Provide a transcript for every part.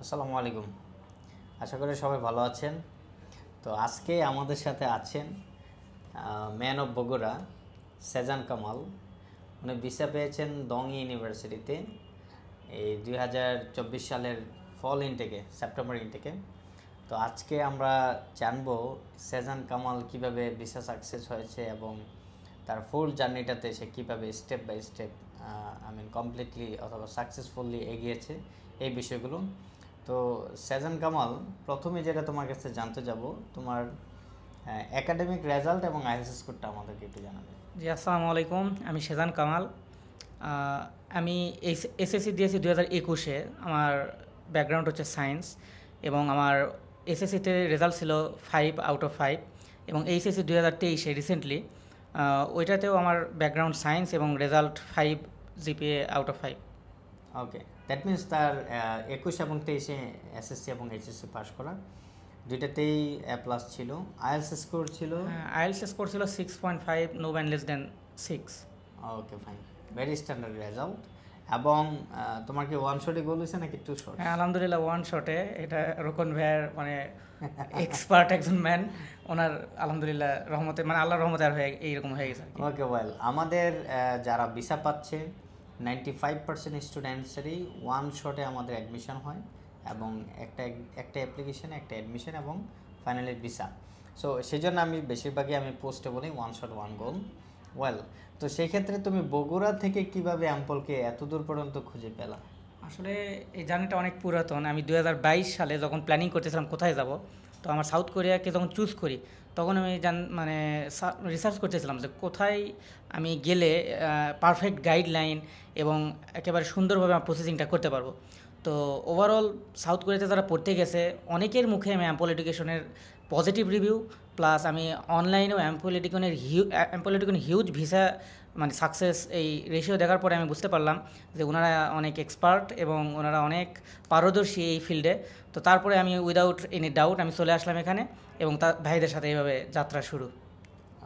আসসালামু আলাইকুম। আশা করি সবাই ভালো আছেন। তো আজকে আমাদের সাথে আছেন ম্যান অফ বগুড়া সেজান কামাল। উনি ভিসা পেয়েছেন দং ইউনিভার্সিটিতে এই 2024 সালের ফল ইনটেকে, সেপ্টেম্বর ইনটেকে। তো আজকে আমরা জানবো সেজান কামাল কিভাবে ভিসা সাকসেস হয়েছে এবং তার ফুল জার্নিটাতে সে কীভাবে স্টেপ বাই স্টেপ কমপ্লিটলি অথবা সাকসেসফুলি এগিয়েছে এই বিষয়গুলো। তো সেজান কামাল, প্রথমে যেটা তোমার কাছে জানতে যাব, তোমার একাডেমিক রেজাল্ট এবং আইএলটিএস স্কোরটা আমাদেরকে একটু জানাবে। জি, আসসালামু আলাইকুম। আমি সেজান কামাল। আমি এসএসসি দিয়েছি 2021-এ। আমার ব্যাকগ্রাউন্ড হচ্ছে সায়েন্স এবং আমার এসএসসিতে রেজাল্ট ছিল 5/5 এবং এইচএসসি 2023-এ রিসেন্টলি ওইটাতেও আমার ব্যাকগ্রাউন্ড সায়েন্স এবং result 5 GPA/5। Okay, that means তার 21 এবং 23-এ এসএসসি এবং এইচএসসি পাস করা, দুইটাতেই A+ ছিল। আইএলটিএস স্কোর ছিল, আইএলটিএস স্কোর ছিল 6.5, নো ব্যান্ড লেস দেন 6। ওকে, ফাইন, ভেরি স্ট্যান্ডার্ড রেজাল্ট। এবং তোমার কি ওয়ান শটে গোল হয়েছে নাকি টু শট? হ্যাঁ, আলহামদুলিল্লাহ ওয়ান শটে। এটা রোকন ভাইয়ের এক্সপার্ট একজন ম্যান, ওনার আলহামদুলিল্লাহ রহমতে আল্লাহর রহমতে আর হয়ে এইরকম হয়ে গেছে। ওকে, ওয়েল, আমাদের যারা ভিসা পাচ্ছে 95% স্টুডেন্টসেরই ওয়ান শটে আমাদের অ্যাডমিশন হয় এবং একটা অ্যাপ্লিকেশনে একটা অ্যাডমিশন এবং ফাইনালি ভিসা। সো সেই জন্য আমি বেশিরভাগই পোস্টে বলি ওয়ান শট ওয়ান গোল। ওয়েল, তো সেই ক্ষেত্রে তুমি বগুড়া থেকে কিভাবে অ্যাম্পলকে এত দূর পর্যন্ত খুঁজে পেলা? আসলে এই জার্নিটা অনেক পুরাতন। আমি 2022 সালে যখন প্ল্যানিং করতেছিলাম কোথায় যাব, তো আমার সাউথ কোরিয়াকে যখন চুজ করি তখন আমি রিসার্চ করতেছিলাম যে কোথায় আমি গেলে পারফেক্ট গাইডলাইন এবং একেবারে সুন্দরভাবে আমার প্রসেসিংটা করতে পারবো। তো ওভারঅল সাউথ কোরিয়াতে যারা পড়তে গেছে অনেকের মুখে আমি অ্যাম্পল এডুকেশনের পজিটিভ রিভিউ, প্লাস আমি অনলাইনেও অ্যাম্পল এডুকেশনের হিউজ ভিসা সাকসেস এই রেশিও দেখার পরে আমি বুঝতে পারলাম যে ওনারা অনেক এক্সপার্ট এবং ওনারা অনেক পারদর্শী এই ফিল্ডে। তো তারপরে আমি উইদাউট এনি ডাউট আমি চলে আসলাম এখানে এবং তার ভাইদের সাথে এইভাবে যাত্রা শুরু।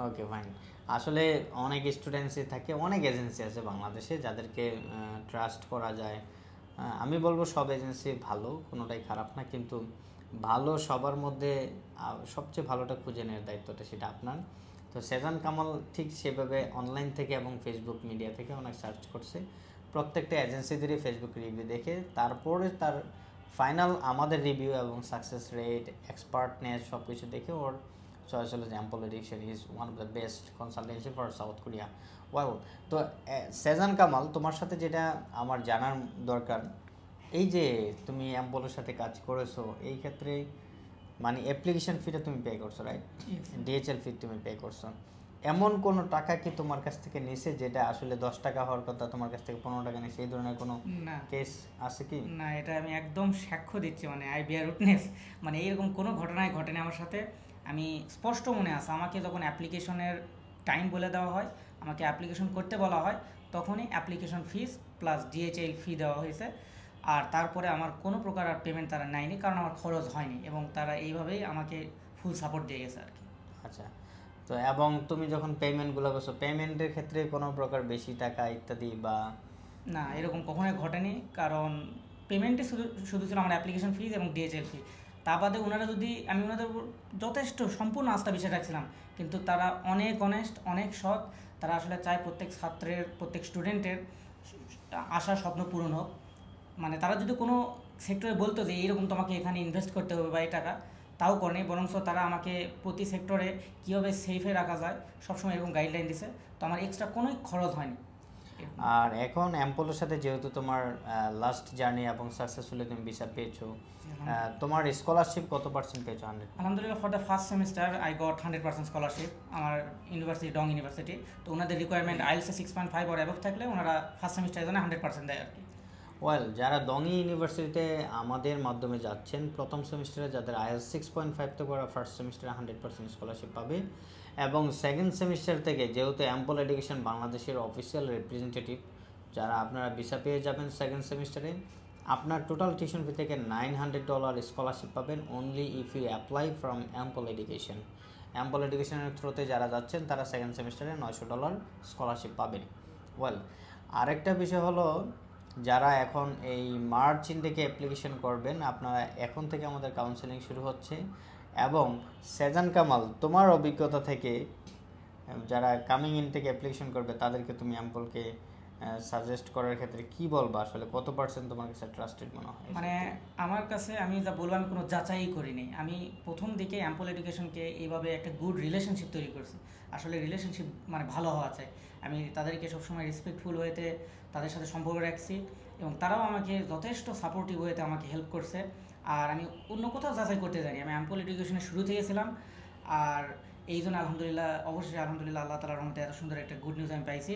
ওকে, ফাইন। আসলে অনেক স্টুডেন্টসই থাকে, অনেক এজেন্সি আছে বাংলাদেশে যাদেরকে ট্রাস্ট করা যায়। আমি বলবো সব এজেন্সি ভালো, কোনোটাই খারাপ না, কিন্তু ভালো সবার মধ্যে সবচেয়ে ভালোটা খুঁজে নেওয়ার দায়িত্বটা সেটা আপনার। তো সেজান কামাল ঠিক সেভাবে অনলাইন থেকে এবং ফেসবুক মিডিয়া থেকে অনেক সার্চ করছে, প্রত্যেকটা এজেন্সিদেরই ফেসবুক রিভিউ দেখে তারপরে তার ফাইনাল আমাদের রিভিউ এবং সাকসেস রেট, এক্সপার্টনেস সব কিছু দেখে ওর চয়েস হলো যে ample education is one of the best consultancy for south Korea. Well, তো সেজান কামাল, তোমার সাথে যেটা আমার জানার দরকার, এই যে তুমি অ্যাম্পলের সাথে কাজ করেছো, এই ক্ষেত্রে অ্যাপ্লিকেশন ফিটা তুমি পে করছো, রাইট? ডিএচএল ফি তুমি পে করছো। এমন কোনো টাকা কি তোমার কাছ থেকে নিছে যেটা আসলে 10 টাকা হওয়ার কথা তোমার কাছ থেকে 15 টাকা নিছে, এই ধরনের কোনো কেস আছে কি? না, এটা আমি একদম সাক্ষ্য দিচ্ছি, আই বিয়ার উইটনেস। এইরকম কোনো ঘটনাই ঘটেনি আমার সাথে। আমি স্পষ্ট মনে আছে, আমাকে যখন অ্যাপ্লিকেশনের টাইম বলে দেওয়া হয়, আমাকে অ্যাপ্লিকেশন করতে বলা হয়, তখনই অ্যাপ্লিকেশন ফিস প্লাস ডিএচএল ফি দেওয়া হয়েছে। আর তারপরে আমার কোনো প্রকার আর পেমেন্ট তারা নেয়নি, কারণ আমার খরচ হয়নি এবং তারা এইভাবেই আমাকে ফুল সাপোর্ট দিয়ে গেছে আর কি। আচ্ছা, তো এবং তুমি যখন পেমেন্টগুলো করছো, পেমেন্টের ক্ষেত্রে কোনো প্রকার বেশি টাকা ইত্যাদি বা? না, এরকম কখনোই ঘটেনি, কারণ পেমেন্টে শুধু ছিল আমার অ্যাপ্লিকেশন ফিজ এবং ডিএচএল ফি। তা বাদে ওনারা আমি ওনাদের উপর যথেষ্ট সম্পূর্ণ আস্থা বিশ্বাস রাখছিলাম, কিন্তু তারা অনেক অনেস্ট, অনেক সৎ। তারা আসলে চায় প্রত্যেক ছাত্রের, প্রত্যেক স্টুডেন্টের আশা স্বপ্ন পূরণ হোক। তারা যদি কোনো সেক্টরে বলতো যে এইরকম তোমাকে এখানে ইনভেস্ট করতে হবে বা এই টাকা, তাও করেনি, বরঞ্চ তারা আমাকে প্রতি সেক্টরে কীভাবে সেফে রাখা যায় সবসময় এরকম গাইডলাইন দিছে। তো আমার এক্সট্রা কোনো খরচ হয়নি। আর এখন অ্যাম্পলের সাথে যেহেতু তোমার লাস্ট জার্নি এবং সাকসেসফুলি তুমি ভিসা পেয়েছো, তোমার স্কলারশিপ কত পার্সেন্ট পেয়েছো? 100? আলহামদুলিল্লাহ, for the first semester I got 100% scholarship. আমার ইউনিভার্সিটি, ডং ইউনিভার্সিটি। তো ওনাদের রিকোয়ারমেন্ট আইএলটিএস 6.5 or অ্যাবভ থাকলে ওনারা ফার্স্ট সেমিস্টারের জন্য 100% দেয় আর কি। ওয়েল, যারা দংই ইউনিভার্সিটিতে আমাদের মাধ্যমে যাচ্ছেন প্রথম সেমিস্টারে, যাদের আইএলটিএস 6.5 তো করা, ফার্স্ট সেমিস্টারে 100% স্কলারশিপ পাবে। এবং সেকেন্ড সেমিস্টার থেকে, যেহেতু অ্যাম্পল এডুকেশন বাংলাদেশের অফিসিয়াল রিপ্রেজেন্টেটিভ, যারা আপনারা ভিসা পেয়ে যাবেন সেকেন্ড সেমিস্টারে, আপনার টোটাল টিউশন ফি থেকে $900 স্কলারশিপ পাবেন only if you apply from Ample Education. Ample এডুকেশনের থ্রুতে যারা যাচ্ছেন তারা সেকেন্ড সেমিস্টারে $900 স্কলারশিপ পাবেন। ওয়েল, আরেকটা বিষয় হলো যারা এখন এই মার্চ ইনটেকে অ্যাপ্লিকেশন করবেন, আপনারা এখন থেকে আমাদের কাউন্সেলিং শুরু হচ্ছে। এবং সেজান কামাল, তোমার অভিজ্ঞতা থেকে যারা কামিং ইনটেকে অ্যাপ্লিকেশন করবে তাদেরকে তুমি অ্যাম্পলকে সাজেস্ট করার ক্ষেত্রে কি বলবা? আসলে কত পার্সেন্ট তোমার কাছে ট্রাস্টেড মনে হয়? মানে আমার কাছে আমি যা বলবো, আমি কোনো যাচাই করিনি। আমি প্রথম দিকে অ্যাম্পল এডুকেশনকে এইভাবে একটা গুড রিলেশনশিপ তৈরি করছি। আসলে রিলেশনশিপ মানে ভালো হওয়া চাই। আমি তাদেরকে সবসময় রেসপেক্টফুল ওয়েতে তাদের সাথে সম্পর্ক রাখছি এবং তারাও আমাকে যথেষ্ট সাপোর্টিভ ওয়েতে আমাকে হেল্প করছে। আর আমি অন্য কোথাও যাচাই করতে জানি, আমি অ্যাম্পল এডুকেশনের শুরু থেকে ছিলাম। আর এই জন্য আলহামদুলিল্লাহ, অবশ্যই আলহামদুলিল্লাহ, আল্লাহ তাআলার রহমতে এত সুন্দর একটা গুড নিউজ আমি পাইছি।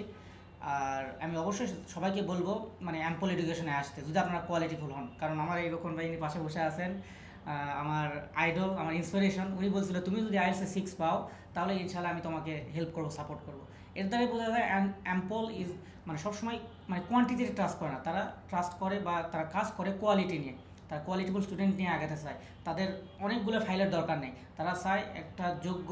আর আমি অবশ্যই সবাইকে বলবো মানে অ্যাম্পল এডুকেশনে আসতে, যদি আপনারা কোয়ালিটিফুল হন। কারণ আমার এই রকম ভাই পাশে বসে আছেন, আমার আইডল, আমার ইন্সপিরেশন। উনি বলছিল তুমি যদি আইএলটিএস 6 পাও তাহলে ইনশাআল্লাহ আমি তোমাকে হেল্প করবো, সাপোর্ট করবো। এর দ্বারাই বোঝা যায় অ্যাম্পল ইজ মানে সবসময় মানে কোয়ান্টিটিতে ট্রাস্ট করে না, তারা ট্রাস্ট করে বা তারা কাজ করে কোয়ালিটি নিয়ে। তারা কোয়ালিটিফুল স্টুডেন্ট নিয়ে আগাতে চায়। তাদের অনেকগুলো ফাইলের দরকার নেই, তারা চায় একটা যোগ্য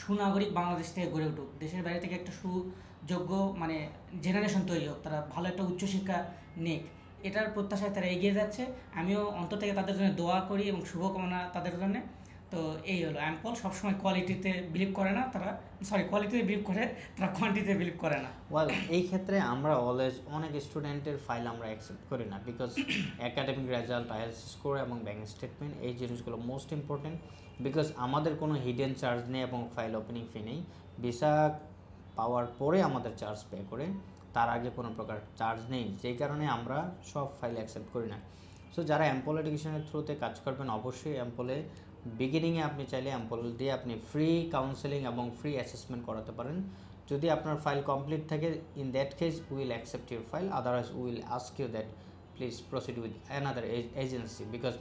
সুনাগরিক বাংলাদেশ থেকে গড়ে উঠুক, দেশের বাইরে থেকে একটা সুযোগ্য মানে জেনারেশন তৈরি হোক, তারা ভালো একটা উচ্চশিক্ষা নিক। এটার প্রত্যাশায় তারা এগিয়ে যাচ্ছে। আমিও অন্তর থেকে তাদের জন্য দোয়া করি এবং শুভকামনা তাদের জন্য। তো এই হলো, অ্যাম্পল সবসময় কোয়ালিটিতে বিলিভ করে না, তারা কোয়ালিটিতে বিলিভ করে, তারা কোয়ান্টিটিতে বিলিভ করে না। ওয়েল, এই ক্ষেত্রে আমরা অলওয়েজ অনেক স্টুডেন্টের ফাইল আমরা অ্যাকসেপ্ট করি না, because academic result, IELTS score এবং ব্যাংক স্টেটমেন্ট এই জিনিসগুলো মোস্ট ইম্পর্টেন্ট। বিকজ আমাদের কোনো হিডেন চার্জ নেই এবং ফাইল ওপেনিং ফি নেই। ভিসা পাওয়ার পরে আমাদের চার্জ পে করে, তার আগে কোনো প্রকার চার্জ নেই, যেই কারণে আমরা সব ফাইল অ্যাকসেপ্ট করি না। সো যারা অ্যাম্পল এডুকেশনের থ্রুতে কাজ করবেন, অবশ্যই অ্যাম্পলে বিগিনিংয়ে আপনি চাইলে অ্যাম্পল দিয়ে আপনি ফ্রি কাউন্সেলিং এবং ফ্রি অ্যাসেসমেন্ট করাতে পারেন। যদি আপনার ফাইল কমপ্লিট থাকে, in that case will accept your file, otherwise will ask you that please proceed with another agency. Because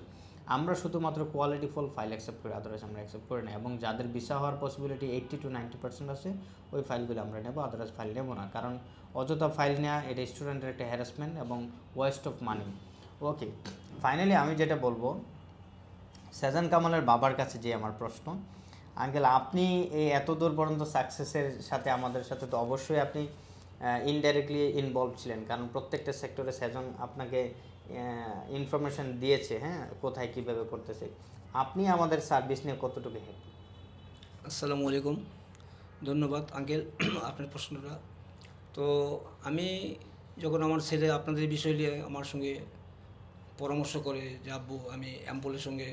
আমরা শুধুমাত্র কোয়ালিটিফুল ফাইল অ্যাকসেপ্ট করি, আদারওয়াইজ আমরা অ্যাকসেপ্ট করি না। এবং যাদের ভিসা হওয়ার পসিবিলিটি 80 to 90% আছে, ওই ফাইলগুলো আমরা নেব, আদারওয়াইজ ফাইল নেব না। কারণ অযথা ফাইল নেওয়া এটা স্টুডেন্টের একটা হ্যারাসমেন্ট এবং West of money. Okay, finally আমি যেটা বলবো, সেজান কামালের বাবার কাছে যে আমার প্রশ্ন, আঙ্কেল আপনি এই এত দূর পর্যন্ত সাকসেসের সাথে আমাদের সাথে তো অবশ্যই আপনি ইনডাইরেক্টলি ইনভলভ ছিলেন, কারণ প্রত্যেকটা সেক্টরে সেজন আপনাকে ইনফরমেশন দিয়েছে, হ্যাঁ, কোথায় কীভাবে করতেছে। আপনি আমাদের সার্ভিস নিয়ে কতটুকু হ্যাপি? আসসালামু আলাইকুম, ধন্যবাদ আঙ্কেল আপনার প্রশ্নটা। তো আমি যখন আমার ছেলে আপনাদের বিষয় নিয়ে আমার সঙ্গে পরামর্শ করে যে আব্বু আমি অ্যাম্পলের সঙ্গে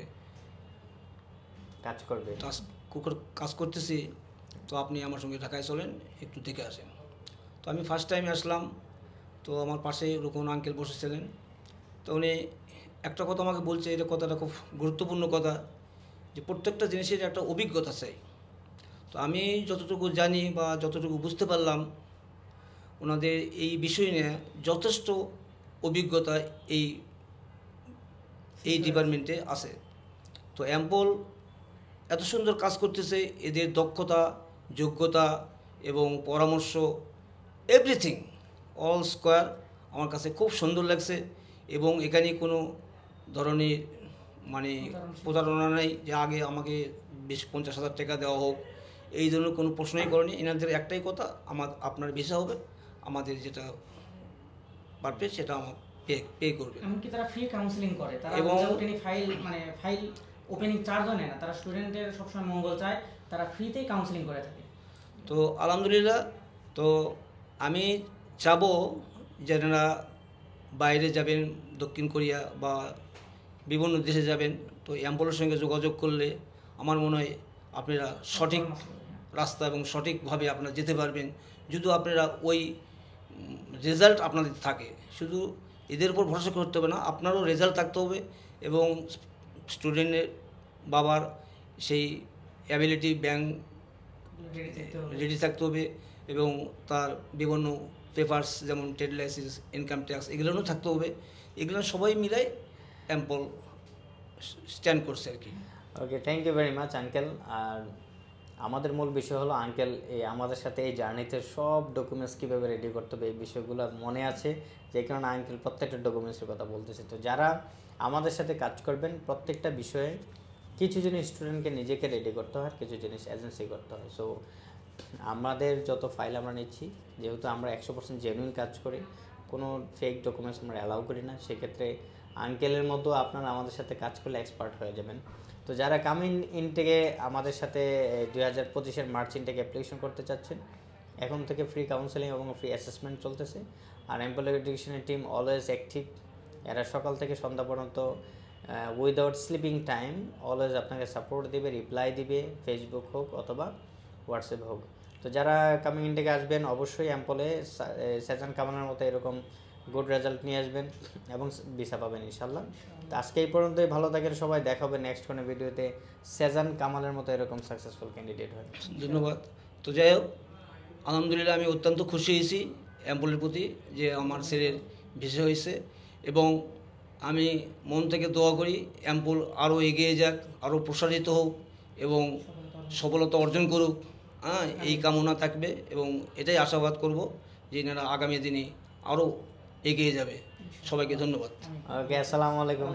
কাজ করবে, কাজ করতেছি, তো আপনি আমার সঙ্গে ঢাকায় চলেন, একটু দেখে আসেন। তো আমি ফার্স্ট টাইমে আসলাম, তো আমার পাশে রুকন আঙ্কেল বসেছিলেন। তো উনি একটা কথা আমাকে বলছে, এটা কথাটা খুব গুরুত্বপূর্ণ কথা, যে প্রত্যেকটা জিনিসের একটা অভিজ্ঞতা চাই। তো আমি যতটুকু জানি বা যতটুকু বুঝতে পারলাম, ওনাদের এই বিষয় নিয়ে যথেষ্ট অভিজ্ঞতা এই ডিপার্টমেন্টে আছে। তো অ্যাম্পল এত সুন্দর কাজ করতেছে, এদের দক্ষতা, যোগ্যতা এবং পরামর্শ, এভরিথিং অল স্কোয়ার আমার কাছে খুব সুন্দর লাগছে। এবং এখানে কোনো ধরনের মানে প্রতারণা নেই যে আগে আমাকে 50,000 টাকা দেওয়া হোক, এই ধরনের কোনো প্রশ্নই করেনি। এনাদের একটাই কথা, আপনার ভিসা হবে, আমাদের যেটা পারবে সেটা আমার পে করবে। এমনকি তারা ফ্রি কাউন্সেলিং করে, তারা এবং ফাইল ওপেনিং চার্জও নেয় না, তারা স্টুডেন্টের সবসময় মঙ্গল চায়, তারা ফ্রিতেই কাউন্সেলিং করে থাকে। তো আলহামদুলিল্লাহ, তো আমি চাবো যারা বাইরে যাবেন, দক্ষিণ কোরিয়া বা বিভিন্ন দেশে যাবেন, তো অ্যাম্পলের সঙ্গে যোগাযোগ করলে আমার মনে হয় আপনারা সঠিক রাস্তা এবং সঠিকভাবে আপনারা যেতে পারবেন। যদি আপনারা ওই রেজাল্ট আপনাদের থাকে, শুধু এদের উপর ভরসা করতে হবে না, আপনারও রেজাল্ট থাকতে হবে এবং স্টুডেন্টের বাবার সেই অ্যাবিলিটি ব্যাংক রেডি থাকতে হবে এবং তার বিভিন্ন পেপারস যেমন ট্রেড লাইসেন্স, ইনকাম ট্যাক্স, এগুলোও থাকতে হবে। এগুলো সবাই মিলাই অ্যাম্পল স্ট্যান্ড করছে আর কি। Okay, thank you very much uncle. আর আমাদের মূল বিষয় হলো আঙ্কেল এই আমাদের সাথে এই জার্নিতে সব ডকুমেন্টস কীভাবে রেডি করতে হবে এই বিষয়গুলো মনে আছে, যে কারণে আঙ্কেল প্রত্যেকটা ডকুমেন্টসের কথা বলতেছে। তো যারা আমাদের সাথে কাজ করবেন, প্রত্যেকটা বিষয়ে কিছু জিনিস স্টুডেন্টকে নিজেকে রেডি করতে হয়, কিছু জিনিস এজেন্সি করতে হয়। সো আমাদের যত ফাইল আমরা নিচ্ছি, যেহেতু আমরা 100% জেনুইন কাজ করি, কোনো ফেক ডকুমেন্টস আমরা অ্যালাউ করি না। সেক্ষেত্রে আঙ্কেলের মতো আপনারা আমাদের সাথে কাজ করলে এক্সপার্ট হয়ে যাবেন। তো যারা কামিং ইনটেকে আমাদের সাথে 2025-এর মার্চ ইনটেকে অ্যাপ্লিকেশন করতে চাচ্ছেন, এখন থেকে ফ্রি কাউন্সেলিং এবং ফ্রি অ্যাসেসমেন্ট চলতেছে। আর এমপ্লয়ি এডুকেশনের টিম অলওয়েজ অ্যাক্টিভ। এরা সকাল থেকে সন্ধ্যা পর্যন্ত উইদাউট স্লিপিং টাইম অলওয়েজ আপনাকে সাপোর্ট দিবে, রিপ্লাই দিবে, ফেসবুক হোক অথবা হোয়াটসঅ্যাপ হোক। তো যারা কামিং ইনটেকে আসবেন অবশ্যই এমপ্লয়ে সেজান কামালের মতো এরকম গুড রেজাল্ট নিয়ে আসবেন এবং ভিসা পাবেন ইনশাল্লাহ। তো আজকে এই পর্যন্তই, ভালো থাকেন সবাই, দেখা হবে নেক্সট কোনো ভিডিওতে সেজান কামালের মতো এরকম সাকসেসফুল ক্যান্ডিডেট হয়। ধন্যবাদ। তো যাই হোক, আলহামদুলিল্লাহ আমি অত্যন্ত খুশি হয়েছি অ্যাম্পলের প্রতি যে আমার ছেলের ভিসা হয়েছে, এবং আমি মন থেকে দোয়া করি অ্যাম্পল আরও এগিয়ে যাক, আরও প্রসারিত হোক এবং সফলতা অর্জন করুক। এই কামনা থাকবে এবং এটাই আশাবাদ করব যে এনারা আগামী দিনে আরও এগিয়ে যাবে। সবাইকে ধন্যবাদ। ওকে, আসসালামু আলাইকুম।